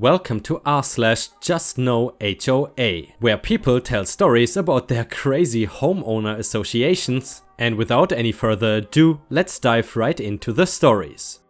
Welcome to r/JustNoHOA, where people tell stories about their crazy homeowner associations. And without any further ado, let's dive right into the stories.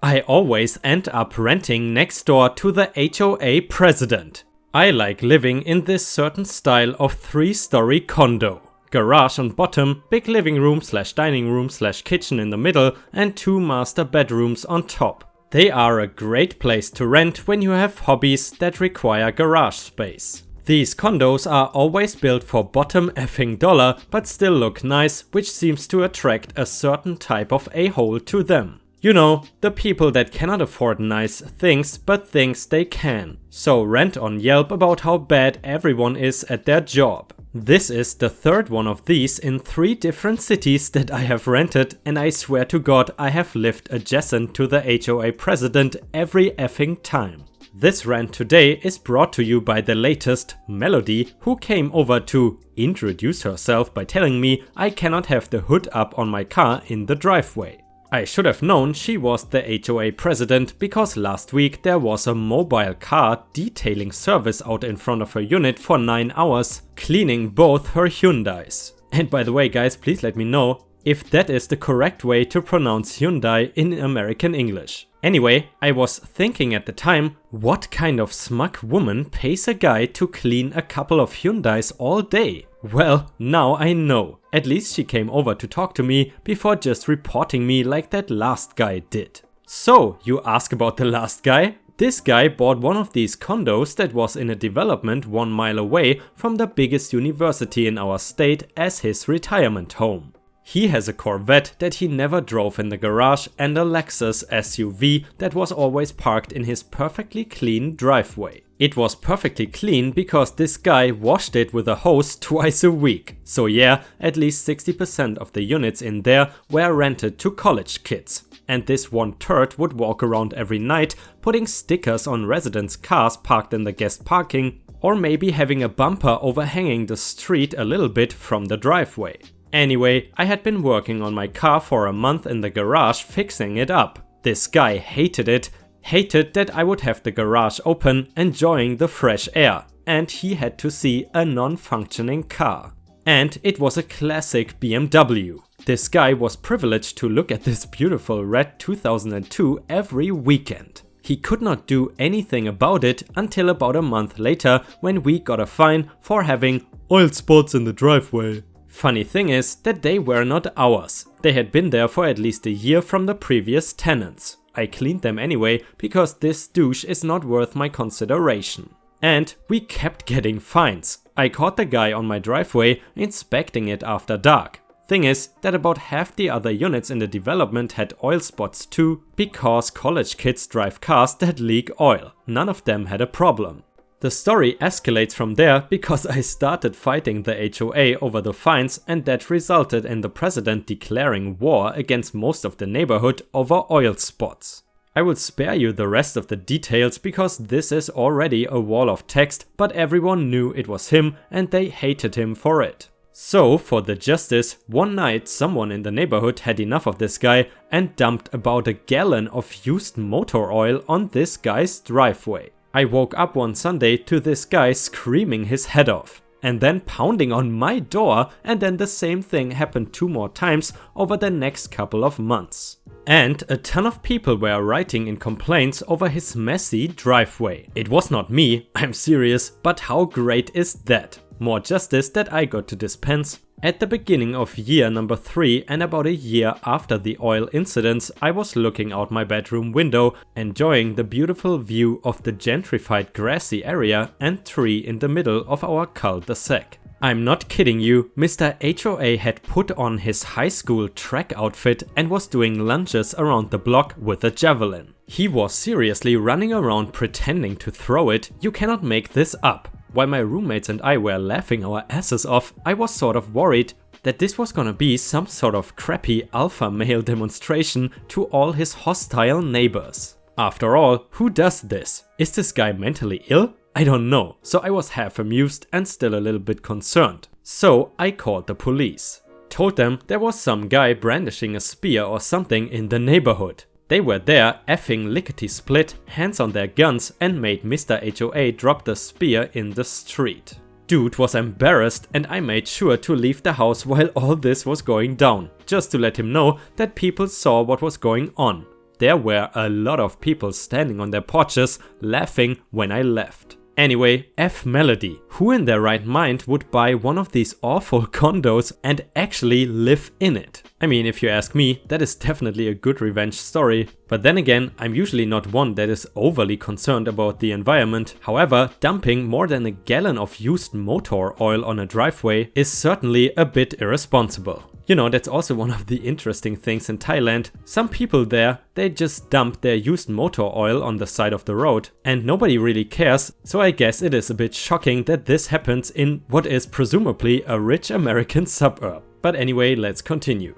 I always end up renting next door to the HOA President. I like living in this certain style of 3-story condo. Garage on bottom, big living room / dining room / kitchen in the middle, and 2 master bedrooms on top. They are a great place to rent when you have hobbies that require garage space. These condos are always built for bottom effing dollar, but still look nice, which seems to attract a certain type of a-hole to them. You know, the people that cannot afford nice things, but thinks they can. So rant on Yelp about how bad everyone is at their job. This is the 3rd one of these in 3 different cities that I have rented, and I swear to God I have lived adjacent to the HOA President every effing time. This rant today is brought to you by the latest, Melody, who came over to introduce herself by telling me I cannot have the hood up on my car in the driveway. I should have known she was the HOA President because last week there was a mobile car detailing service out in front of her unit for 9 hours, cleaning both her Hyundais. And by the way guys, please let me know if that is the correct way to pronounce Hyundai in American English. Anyway, I was thinking at the time, what kind of smug woman pays a guy to clean a couple of Hyundais all day? Well, now I know. At least she came over to talk to me before just reporting me like that last guy did. So, you ask about the last guy? This guy bought one of these condos that was in a development 1 mile away from the biggest university in our state as his retirement home. He has a Corvette that he never drove in the garage and a Lexus SUV that was always parked in his perfectly clean driveway. It was perfectly clean because this guy washed it with a hose twice a week. So yeah, at least 60% of the units in there were rented to college kids. And this one turd would walk around every night putting stickers on residents' cars parked in the guest parking, or maybe having a bumper overhanging the street a little bit from the driveway. Anyway, I had been working on my car for a month in the garage fixing it up. This guy hated it, hated that I would have the garage open enjoying the fresh air, and he had to see a non-functioning car. And it was a classic BMW. This guy was privileged to look at this beautiful red 2002 every weekend. He could not do anything about it until about a month later when we got a fine for having oil spots in the driveway. Funny thing is that they were not ours. They had been there for at least a year from the previous tenants. I cleaned them anyway because this douche is not worth my consideration. And we kept getting fines. I caught the guy on my driveway inspecting it after dark. Thing is that about half the other units in the development had oil spots too, because college kids drive cars that leak oil. None of them had a problem. The story escalates from there because I started fighting the HOA over the fines, and that resulted in the president declaring war against most of the neighborhood over oil spots. I will spare you the rest of the details because this is already a wall of text, but everyone knew it was him and they hated him for it. So, for the justice, one night someone in the neighborhood had enough of this guy and dumped about a gallon of used motor oil on this guy's driveway. I woke up one Sunday to this guy screaming his head off and then pounding on my door, and then the same thing happened 2 more times over the next couple of months. And a ton of people were writing in complaints over his messy driveway. It was not me, I'm serious, but how great is that? More justice that I got to dispense. At the beginning of year number 3 and about a year after the oil incidents, I was looking out my bedroom window, enjoying the beautiful view of the gentrified grassy area and tree in the middle of our cul-de-sac. I'm not kidding you, Mr. HOA had put on his high school track outfit and was doing lunges around the block with a javelin. He was seriously running around pretending to throw it. You cannot make this up. While my roommates and I were laughing our asses off, I was sort of worried that this was gonna be some sort of crappy alpha male demonstration to all his hostile neighbors. After all, who does this? Is this guy mentally ill? I don't know, so I was half amused and still a little bit concerned. So I called the police. Told them there was some guy brandishing a spear or something in the neighborhood. They were there effing lickety-split, hands on their guns, and made Mr. HOA drop the spear in the street. Dude was embarrassed, and I made sure to leave the house while all this was going down, just to let him know that people saw what was going on. There were a lot of people standing on their porches, laughing when I left. Anyway, F Melody. Who in their right mind would buy one of these awful condos and actually live in it? I mean, if you ask me, that is definitely a good revenge story. But then again, I'm usually not one that is overly concerned about the environment. However, dumping more than a gallon of used motor oil on a driveway is certainly a bit irresponsible. You know, that's also one of the interesting things in Thailand. Some people there, they just dump their used motor oil on the side of the road and nobody really cares, so I guess it is a bit shocking that this happens in what is presumably a rich American suburb. But anyway, let's continue.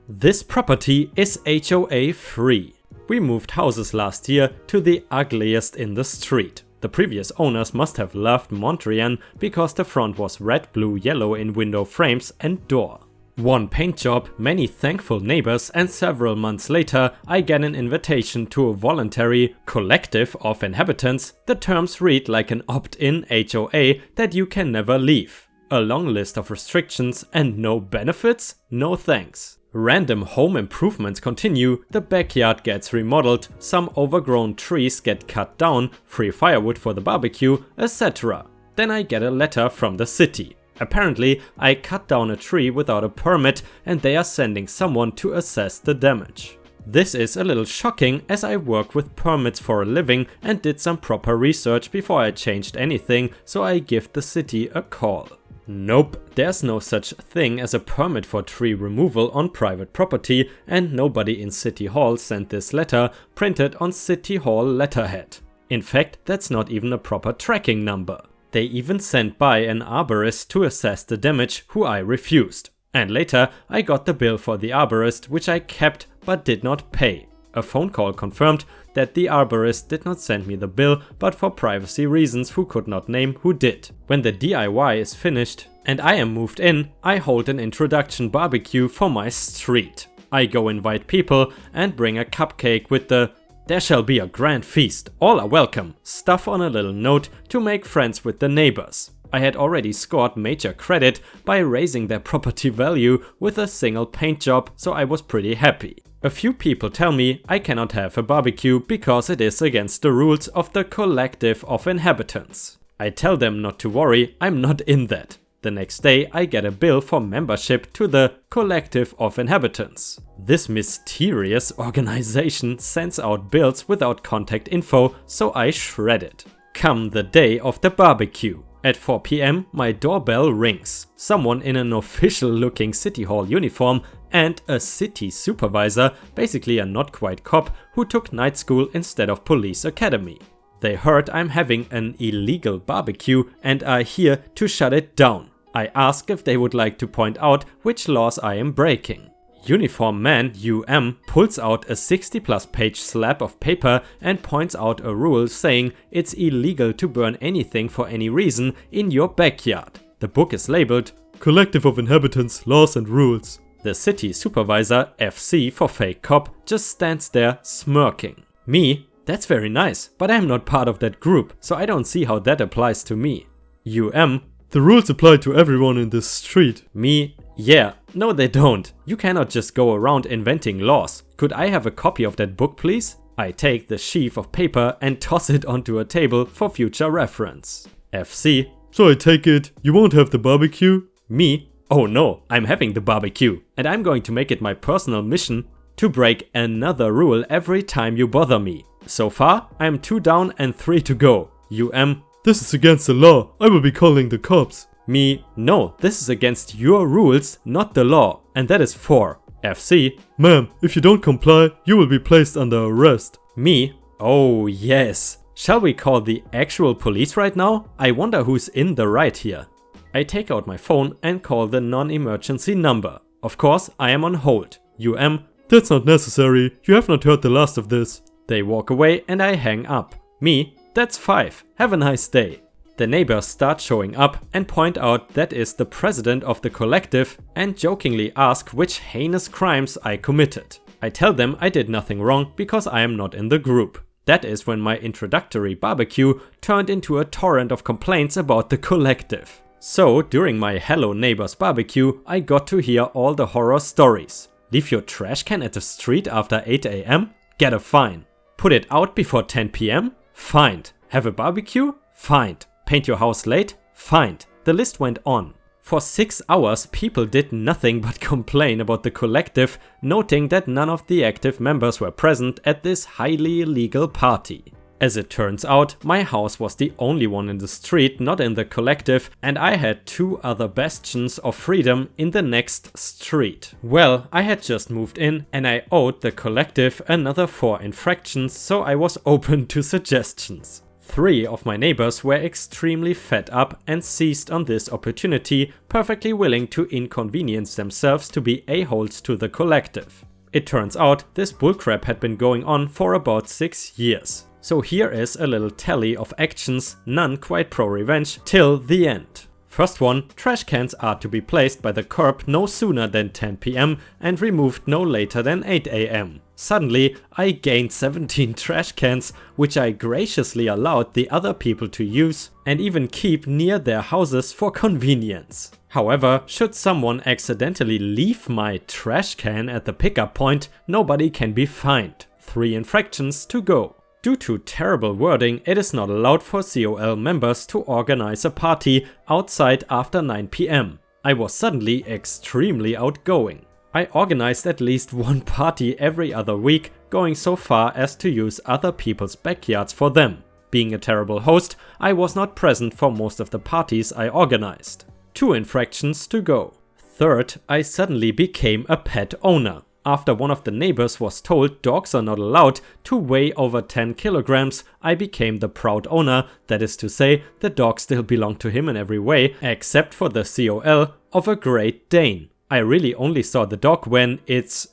This property is HOA free. We moved houses last year to the ugliest in the street. The previous owners must have loved Montreal because the front was red, blue, yellow in window frames and door. One paint job, many thankful neighbors, and several months later I get an invitation to a voluntary collective of inhabitants. The terms read like an opt-in HOA that you can never leave. A long list of restrictions and no benefits? No thanks. Random home improvements continue, the backyard gets remodeled, some overgrown trees get cut down, free firewood for the barbecue, etc. Then I get a letter from the city. Apparently, I cut down a tree without a permit and they are sending someone to assess the damage. This is a little shocking as I work with permits for a living and did some proper research before I changed anything, so I give the city a call. Nope, there's no such thing as a permit for tree removal on private property and nobody in City Hall sent this letter printed on City Hall letterhead. In fact, that's not even a proper tracking number. They even sent by an arborist to assess the damage, who I refused. And later I got the bill for the arborist, which I kept but did not pay. A phone call confirmed that the arborist did not send me the bill, but for privacy reasons who could not name who did. When the DIY is finished and I am moved in, I hold an introduction barbecue for my street. I go invite people and bring a cupcake with the "There shall be a grand feast, all are welcome" stuff on a little note to make friends with the neighbors. I had already scored major credit by raising their property value with a single paint job, so I was pretty happy. A few people tell me I cannot have a barbecue because it is against the rules of the collective of inhabitants. I tell them not to worry, I'm not in that. The next day I get a bill for membership to the collective of inhabitants. This mysterious organization sends out bills without contact info, so I shred it. Come the day of the barbecue. At 4 PM my doorbell rings. Someone in an official looking City Hall uniform and a city supervisor, basically a not quite cop, who took night school instead of police academy. They heard I'm having an illegal barbecue and are here to shut it down. I ask if they would like to point out which laws I am breaking. Uniform man UM pulls out a 60+ page slab of paper and points out a rule saying it's illegal to burn anything for any reason in your backyard. The book is labeled Collective of Inhabitants, Laws and Rules. The city supervisor, FC for fake cop, just stands there smirking. Me? That's very nice, but I'm not part of that group, so I don't see how that applies to me. UM? The rules apply to everyone in this street. Me? Yeah, no they don't. You cannot just go around inventing laws. Could I have a copy of that book please? I take the sheaf of paper and toss it onto a table for future reference. FC? So I take it you won't have the barbecue? Me? Oh no, I'm having the barbecue, and I'm going to make it my personal mission to break another rule every time you bother me. So far, I'm 2 down and 3 to go. UM? This is against the law. I will be calling the cops. Me? No, this is against your rules, not the law, and that is 4. FC? Ma'am, if you don't comply, you will be placed under arrest. Me? Oh yes. Shall we call the actual police right now? I wonder who's in the right here. I take out my phone and call the non-emergency number. Of course, I am on hold. UM? That's not necessary. You have not heard the last of this. They walk away and I hang up. Me? That's 5. Have a nice day. The neighbors start showing up and point out that is the president of the collective and jokingly ask which heinous crimes I committed. I tell them I did nothing wrong because I am not in the group. That is when my introductory barbecue turned into a torrent of complaints about the collective. So during my Hello Neighbors barbecue, I got to hear all the horror stories. Leave your trash can at the street after 8 AM? Get a fine. Put it out before 10 PM? Fined. Have a barbecue? Fined. Paint your house late? Fined. The list went on. For 6 hours, people did nothing but complain about the collective, noting that none of the active members were present at this highly illegal party. As it turns out, my house was the only one in the street not in the collective, and I had 2 other bastions of freedom in the next street. Well, I had just moved in and I owed the collective another 4 infractions, so I was open to suggestions. 3 of my neighbors were extremely fed up and seized on this opportunity, perfectly willing to inconvenience themselves to be a-holes to the collective. It turns out this bullcrap had been going on for about 6 years. So here is a little tally of actions, none quite pro-revenge, till the end. First one, trash cans are to be placed by the curb no sooner than 10 PM and removed no later than 8 AM. Suddenly, I gained 17 trash cans, which I graciously allowed the other people to use and even keep near their houses for convenience. However, should someone accidentally leave my trash can at the pickup point, nobody can be fined. 3 infractions to go. Due to terrible wording, it is not allowed for COL members to organize a party outside after 9 PM. I was suddenly extremely outgoing. I organized at least one party every other week, going so far as to use other people's backyards for them. Being a terrible host, I was not present for most of the parties I organized. 2 infractions to go. Third, I suddenly became a pet owner. After one of the neighbors was told dogs are not allowed to weigh over 10 kilograms, I became the proud owner, that is to say, the dog still belonged to him in every way, except for the COL of a Great Dane. I really only saw the dog when its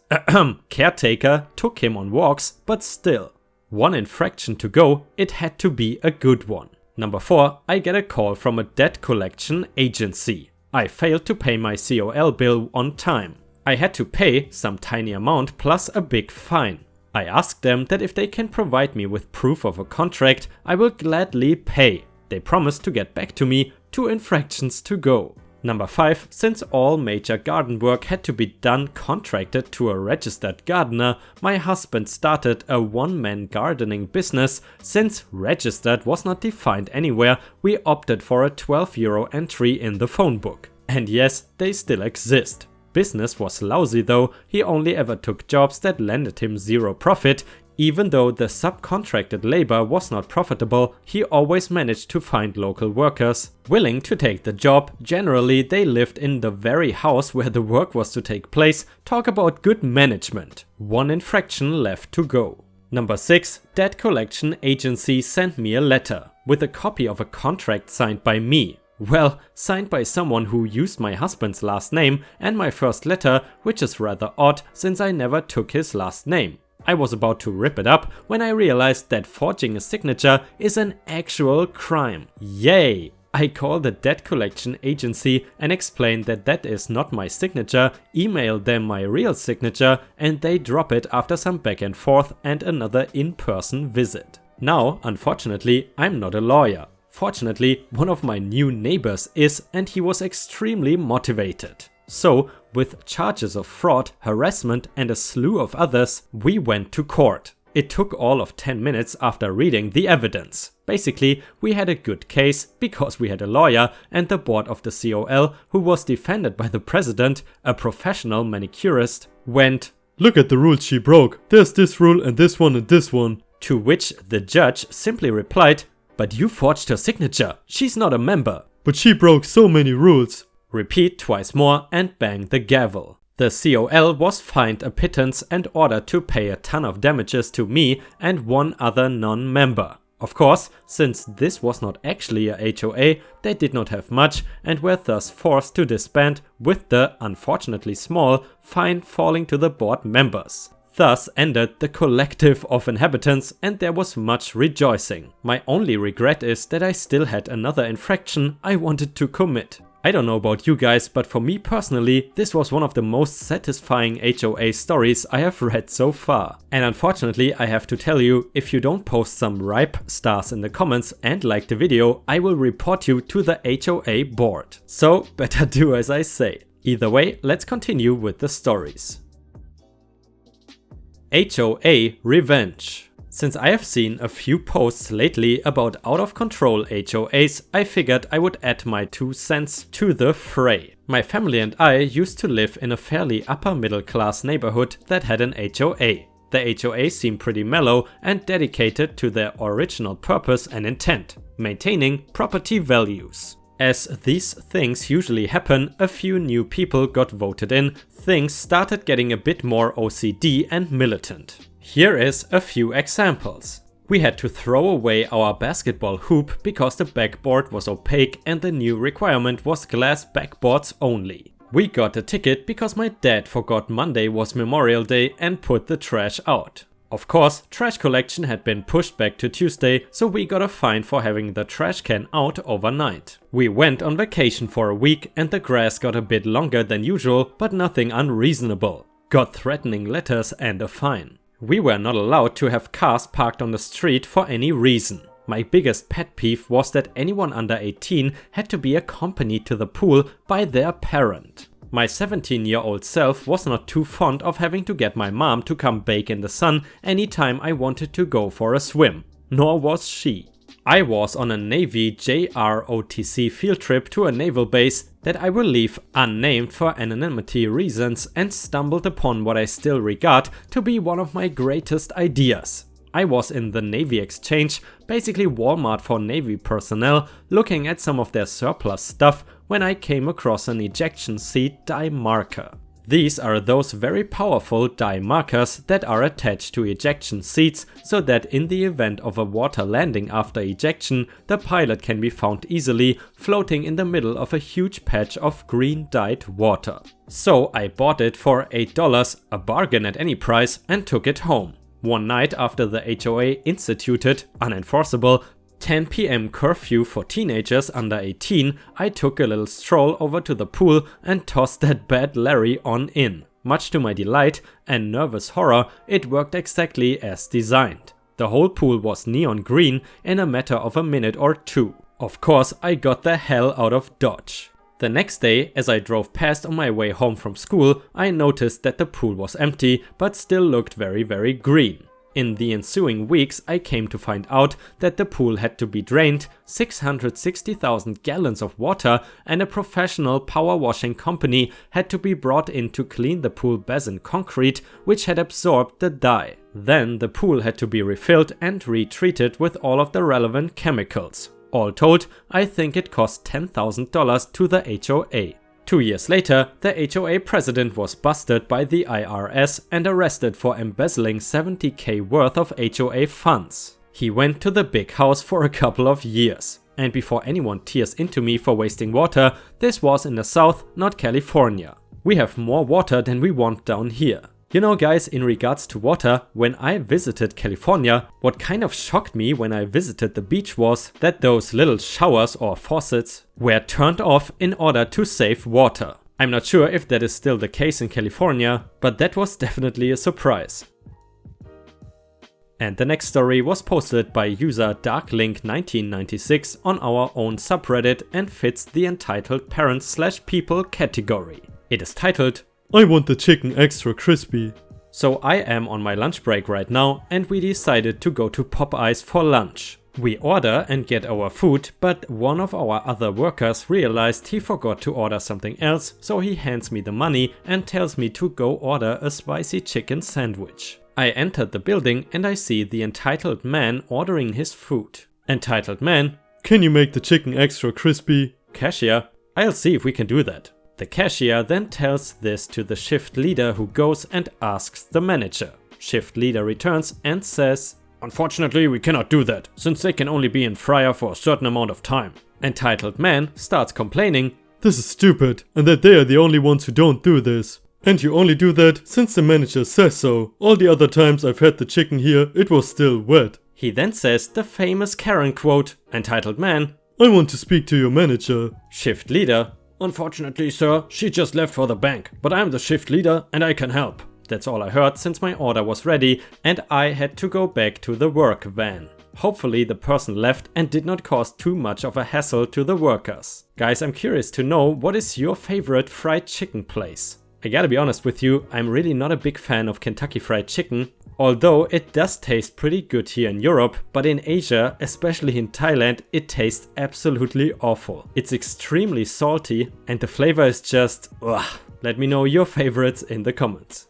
caretaker took him on walks, but still. 1 infraction to go, it had to be a good one. Number 4, I get a call from a debt collection agency. I failed to pay my COL bill on time. I had to pay some tiny amount plus a big fine. I asked them that if they can provide me with proof of a contract, I will gladly pay. They promised to get back to me. 2 infractions to go. Number 5, since all major garden work had to be done contracted to a registered gardener, my husband started a one-man gardening business. Since registered was not defined anywhere, we opted for a €12 entry in the phone book. And yes, they still exist. Business was lousy though, he only ever took jobs that landed him 0 profit. Even though the subcontracted labor was not profitable, he always managed to find local workers willing to take the job. Generally, they lived in the very house where the work was to take place. Talk about good management. 1 infraction left to go. Number 6, debt collection agency sent me a letter with a copy of a contract signed by me. Well, signed by someone who used my husband's last name and my first letter, which is rather odd since I never took his last name. I was about to rip it up when I realized that forging a signature is an actual crime. Yay! I called the debt collection agency and explained that that is not my signature, emailed them my real signature, and they drop it after some back and forth and another in-person visit. Now, unfortunately, I'm not a lawyer. Fortunately, one of my new neighbors is, and he was extremely motivated. So, with charges of fraud, harassment and a slew of others, we went to court. It took all of 10 minutes after reading the evidence. Basically, we had a good case because we had a lawyer and the board of the COL, who was defended by the president, a professional manicurist, went, "Look at the rules she broke. There's this rule and this one and this one." To which the judge simply replied, "But you forged her signature. She's not a member." "But she broke so many rules." Repeat twice more and bang the gavel. The COL was fined a pittance and ordered to pay a ton of damages to me and one other non-member. Of course, since this was not actually a HOA, they did not have much and were thus forced to disband, with the, unfortunately small, fine falling to the board members. Thus ended the collective of inhabitants and there was much rejoicing. My only regret is that I still had another infraction I wanted to commit. I don't know about you guys, but for me personally, this was one of the most satisfying HOA stories I have read so far. And unfortunately, I have to tell you, if you don't post some ripe stars in the comments and like the video, I will report you to the HOA board. So better do as I say. Either way, let's continue with the stories. HOA Revenge. Since I have seen a few posts lately about out of control HOAs, I figured I would add my 2 cents to the fray. My family and I used to live in a fairly upper middle class neighborhood that had an HOA. The HOA seemed pretty mellow and dedicated to their original purpose and intent, maintaining property values. As these things usually happen, a few new people got voted in, things started getting a bit more OCD and militant. Here is a few examples. We had to throw away our basketball hoop because the backboard was opaque and the new requirement was glass backboards only. We got a ticket because my dad forgot Monday was Memorial Day and put the trash out. Of course, trash collection had been pushed back to Tuesday, so we got a fine for having the trash can out overnight. We went on vacation for a week and the grass got a bit longer than usual, but nothing unreasonable. Got threatening letters and a fine. We were not allowed to have cars parked on the street for any reason. My biggest pet peeve was that anyone under 18 had to be accompanied to the pool by their parent. My 17-year-old self was not too fond of having to get my mom to come bake in the sun anytime I wanted to go for a swim. Nor was she. I was on a Navy JROTC field trip to a naval base that I will leave unnamed for anonymity reasons and stumbled upon what I still regard to be one of my greatest ideas. I was in the Navy Exchange, basically Walmart for Navy personnel, looking at some of their surplus stuff when I came across an ejection seat dye marker. These are those very powerful dye markers that are attached to ejection seats so that in the event of a water landing after ejection, the pilot can be found easily floating in the middle of a huge patch of green dyed water. So I bought it for $8, a bargain at any price, and took it home. One night after the HOA instituted, unenforceable, 10 PM curfew for teenagers under 18, I took a little stroll over to the pool and tossed that bad Larry on in. Much to my delight and nervous horror, it worked exactly as designed. The whole pool was neon green in a matter of a minute or two. Of course, I got the hell out of Dodge. The next day, as I drove past on my way home from school, I noticed that the pool was empty, but still looked very green. In the ensuing weeks, I came to find out that the pool had to be drained, 660,000 gallons of water, and a professional power washing company had to be brought in to clean the pool basin concrete, which had absorbed the dye. Then the pool had to be refilled and retreated with all of the relevant chemicals. All told, I think it cost $10,000 to the HOA. 2 years later, the HOA president was busted by the IRS and arrested for embezzling $70,000 worth of HOA funds. He went to the big house for a couple of years. And before anyone tears into me for wasting water, this was in the South, not California. We have more water than we want down here. You know guys, in regards to water, when I visited California, what kind of shocked me when I visited the beach was that those little showers or faucets were turned off in order to save water. I'm not sure if that is still the case in California, but that was definitely a surprise. And the next story was posted by user darklink1996 on our own subreddit and fits the entitled parents/people category. It is titled, "I want the chicken extra crispy." So I am on my lunch break right now and we decided to go to Popeyes for lunch. We order and get our food, but one of our other workers realized he forgot to order something else, so he hands me the money and tells me to go order a spicy chicken sandwich. I entered the building and I see the entitled man ordering his food. Entitled man: "Can you make the chicken extra crispy?" Cashier: "I'll see if we can do that." The cashier then tells this to the shift leader, who goes and asks the manager. Shift leader returns and says, "Unfortunately, we cannot do that, since they can only be in fryer for a certain amount of time." Entitled man starts complaining, "This is stupid, and that they are the only ones who don't do this. And you only do that since the manager says so. All the other times I've had the chicken here, it was still wet." He then says the famous Karen quote. Entitled man: "I want to speak to your manager." Shift leader: "Unfortunately, sir, she just left for the bank, but I'm the shift leader and I can help." That's all I heard since my order was ready and I had to go back to the work van. Hopefully the person left and did not cause too much of a hassle to the workers. Guys, I'm curious to know, what is your favorite fried chicken place? I gotta be honest with you, I'm really not a big fan of Kentucky Fried Chicken, although it does taste pretty good here in Europe, but in Asia, especially in Thailand, it tastes absolutely awful. It's extremely salty and the flavor is just ugh. Let me know your favorites in the comments.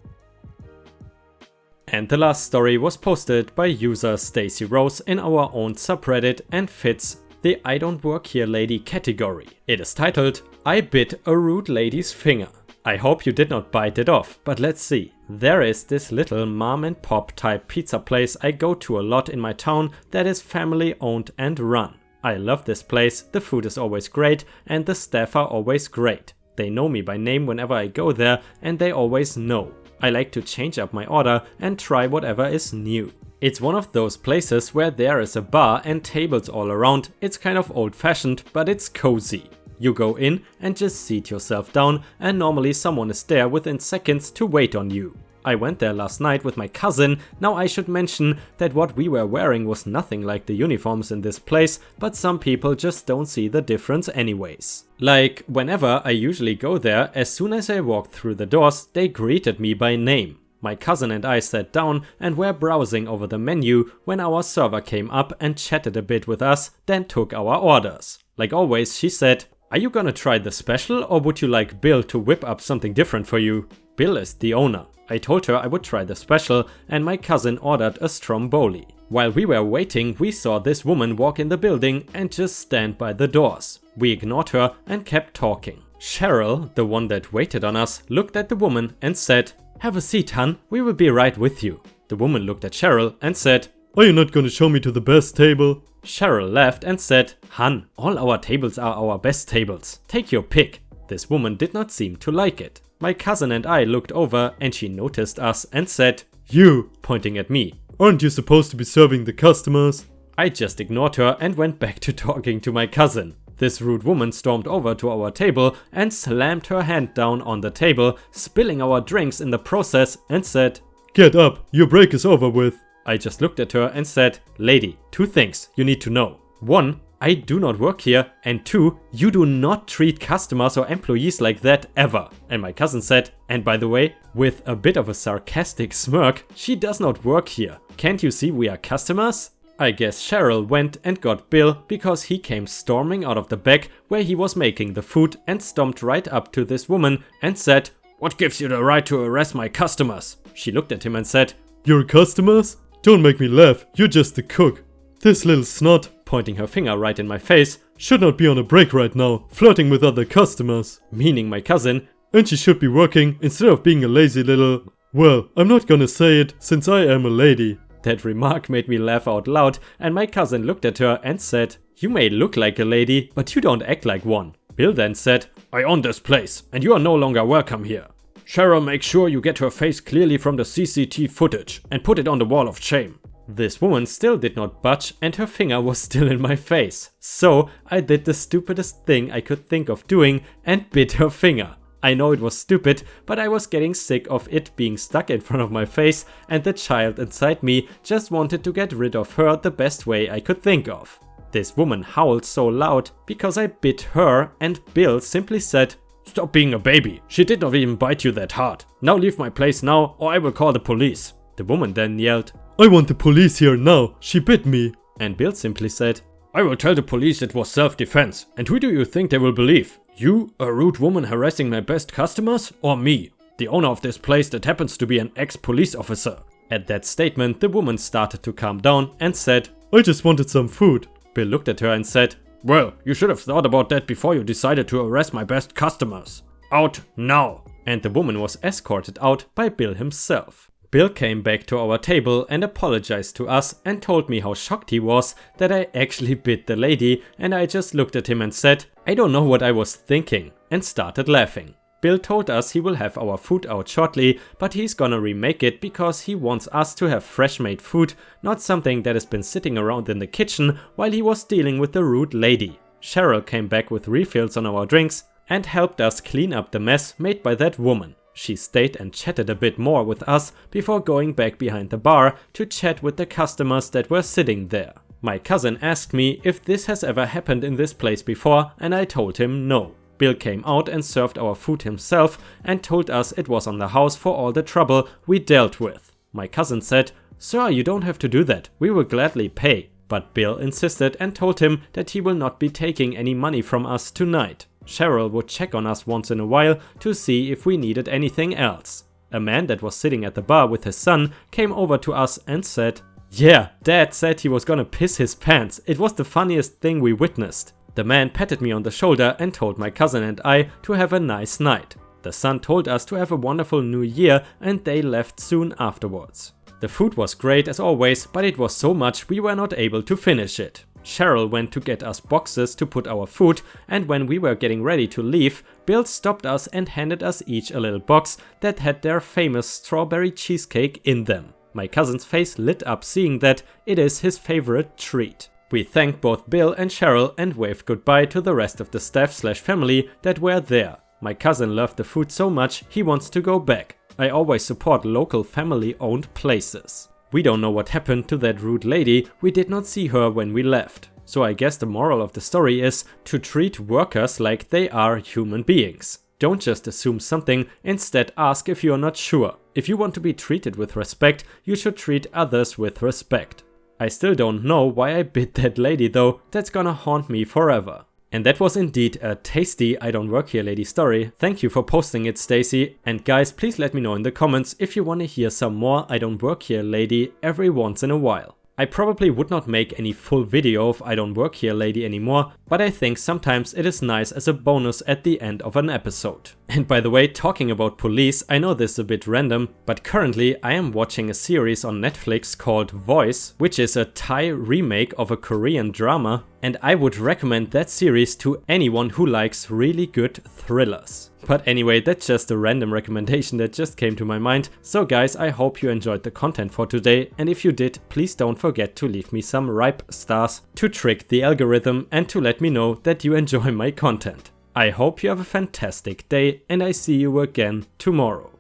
And the last story was posted by user Stacy Rose in our own subreddit and fits the I don't work here lady category. It is titled, "I bit a rude lady's finger." I hope you did not bite it off, but let's see. There is this little mom and pop type pizza place I go to a lot in my town that is family owned and run. I love this place, the food is always great and the staff are always great. They know me by name whenever I go there and they always know. I like to change up my order and try whatever is new. It's one of those places where there is a bar and tables all around. It's kind of old fashioned, but it's cozy. You go in and just seat yourself down and normally someone is there within seconds to wait on you. I went there last night with my cousin. Now I should mention that what we were wearing was nothing like the uniforms in this place, but some people just don't see the difference anyways. Like, whenever I usually go there, as soon as I walked through the doors, they greeted me by name. My cousin and I sat down and were browsing over the menu when our server came up and chatted a bit with us, then took our orders. Like always, she said, "Are you gonna try the special or would you like Bill to whip up something different for you?" Bill is the owner. I told her I would try the special and my cousin ordered a stromboli. While we were waiting, we saw this woman walk in the building and just stand by the doors. We ignored her and kept talking. Cheryl, the one that waited on us, looked at the woman and said, "Have a seat, hun, we will be right with you." The woman looked at Cheryl and said, "Are you not gonna show me to the best table?" Cheryl laughed and said, "Hun, all our tables are our best tables. Take your pick." This woman did not seem to like it. My cousin and I looked over and she noticed us and said, "You," pointing at me, "aren't you supposed to be serving the customers?" I just ignored her and went back to talking to my cousin. This rude woman stormed over to our table and slammed her hand down on the table, spilling our drinks in the process and said, "Get up, your break is over with." I just looked at her and said, "Lady, 2 things you need to know. 1, I do not work here, and 2, you do not treat customers or employees like that ever." And my cousin said, "And by the way," with a bit of a sarcastic smirk, "she does not work here. Can't you see we are customers?" I guess Cheryl went and got Bill because he came storming out of the back where he was making the food and stomped right up to this woman and said, "What gives you the right to harass my customers?" She looked at him and said, "Your customers? Don't make me laugh, you're just the cook. This little snot," pointing her finger right in my face, "should not be on a break right now, flirting with other customers." Meaning my cousin, "And she should be working instead of being a lazy little... well, I'm not gonna say it since I am a lady." That remark made me laugh out loud and my cousin looked at her and said, "You may look like a lady, but you don't act like one." Bill then said, "I own this place and you are no longer welcome here. Cheryl, make sure you get her face clearly from the CCTV footage and put it on the wall of shame." This woman still did not budge and her finger was still in my face. So I did the stupidest thing I could think of doing and bit her finger. I know it was stupid, but I was getting sick of it being stuck in front of my face and the child inside me just wanted to get rid of her the best way I could think of. This woman howled so loud because I bit her and Bill simply said, "Stop being a baby. She did not even bite you that hard. Now leave my place now or I will call the police." The woman then yelled, "I want the police here now. She bit me." And Bill simply said, "I will tell the police it was self-defense. And who do you think they will believe? You, a rude woman harassing my best customers, or me, the owner of this place that happens to be an ex-police officer?" At that statement, the woman started to calm down and said, "I just wanted some food." Bill looked at her and said, "Well, you should have thought about that before you decided to harass my best customers. Out now." And the woman was escorted out by Bill himself. Bill came back to our table and apologized to us and told me how shocked he was that I actually bit the lady, and I just looked at him and said, "I don't know what I was thinking," and started laughing. Bill told us he will have our food out shortly, but he's gonna remake it because he wants us to have fresh made food, not something that has been sitting around in the kitchen while he was dealing with the rude lady. Cheryl came back with refills on our drinks and helped us clean up the mess made by that woman. She stayed and chatted a bit more with us before going back behind the bar to chat with the customers that were sitting there. My cousin asked me if this has ever happened in this place before, and I told him no. Bill came out and served our food himself and told us it was on the house for all the trouble we dealt with. My cousin said, "Sir, you don't have to do that, we will gladly pay." But Bill insisted and told him that he will not be taking any money from us tonight. Cheryl would check on us once in a while to see if we needed anything else. A man that was sitting at the bar with his son came over to us and said, "Yeah, Dad said he was gonna piss his pants. It was the funniest thing we witnessed." The man patted me on the shoulder and told my cousin and I to have a nice night. The son told us to have a wonderful new year and they left soon afterwards. The food was great as always, but it was so much we were not able to finish it. Cheryl went to get us boxes to put our food, and when we were getting ready to leave, Bill stopped us and handed us each a little box that had their famous strawberry cheesecake in them. My cousin's face lit up seeing that. It is his favorite treat. We thanked both Bill and Cheryl and waved goodbye to the rest of the staff/family that were there. My cousin loved the food so much he wants to go back. I always support local family-owned places. We don't know what happened to that rude lady, we did not see her when we left. So I guess the moral of the story is to treat workers like they are human beings. Don't just assume something, instead ask if you are not sure. If you want to be treated with respect, you should treat others with respect. I still don't know why I bit that lady though, that's gonna haunt me forever. And that was indeed a tasty I don't work here lady story. Thank you for posting it, Stacy. And guys, please let me know in the comments if you want to hear some more I don't work here lady every once in a while. I probably would not make any full video of I don't work here lady anymore, but I think sometimes it is nice as a bonus at the end of an episode. And by the way, talking about police, I know this is a bit random, but currently I am watching a series on Netflix called Voice, which is a Thai remake of a Korean drama, and I would recommend that series to anyone who likes really good thrillers. But anyway, that's just a random recommendation that just came to my mind. So guys, I hope you enjoyed the content for today, and if you did, please don't forget to leave me some ripe stars to trick the algorithm and to let me know that you enjoy my content. I hope you have a fantastic day, and I see you again tomorrow.